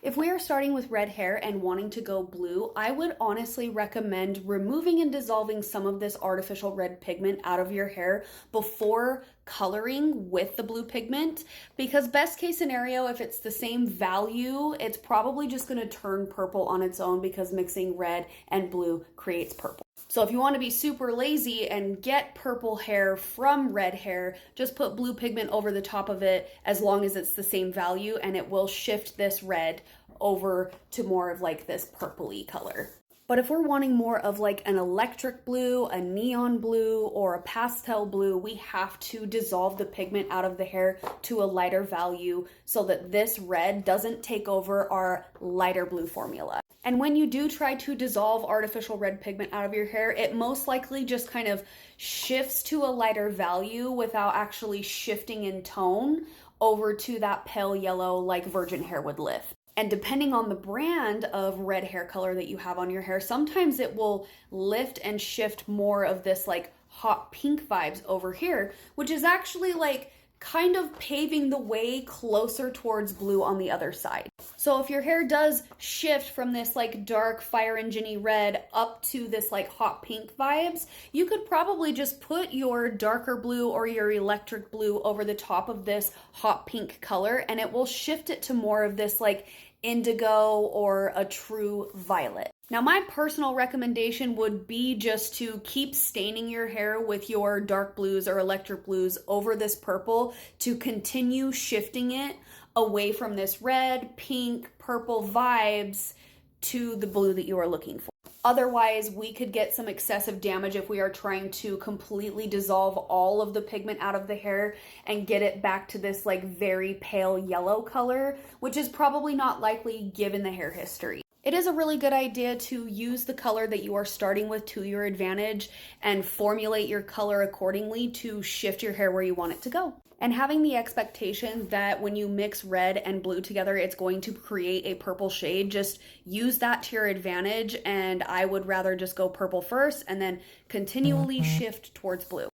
If we are starting with red hair and wanting to go blue, I would honestly recommend removing and dissolving some of this artificial red pigment out of your hair before coloring with the blue pigment, because best case scenario, if it's the same value, it's probably just going to turn purple on its own because mixing red and blue creates purple. So if you want to be super lazy and get purple hair from red hair, just put blue pigment over the top of it as long as it's the same value, and it will shift this red over to more of like this purpley color. But if we're wanting more of like an electric blue, a neon blue, or a pastel blue, we have to dissolve the pigment out of the hair to a lighter value so that this red doesn't take over our lighter blue formula. And when you do try to dissolve artificial red pigment out of your hair, it most likely just kind of shifts to a lighter value without actually shifting in tone over to that pale yellow like virgin hair would lift. And depending on the brand of red hair color that you have on your hair, sometimes it will lift and shift more of this like hot pink vibes over here, which is actually like kind of paving the way closer towards blue on the other side. So if your hair does shift from this like dark fire engine-y red up to this like hot pink vibes, you could probably just put your darker blue or your electric blue over the top of this hot pink color, and it will shift it to more of this like indigo or a true violet. Now, my personal recommendation would be just to keep staining your hair with your dark blues or electric blues over this purple to continue shifting it away from this red, pink, purple vibes to the blue that you are looking for. Otherwise, we could get some excessive damage if we are trying to completely dissolve all of the pigment out of the hair and get it back to this like very pale yellow color, which is probably not likely given the hair history. It is a really good idea to use the color that you are starting with to your advantage and formulate your color accordingly to shift your hair where you want it to go. And having the expectation that when you mix red and blue together, it's going to create a purple shade, just use that to your advantage. And I would rather just go purple first and then continually shift towards blue.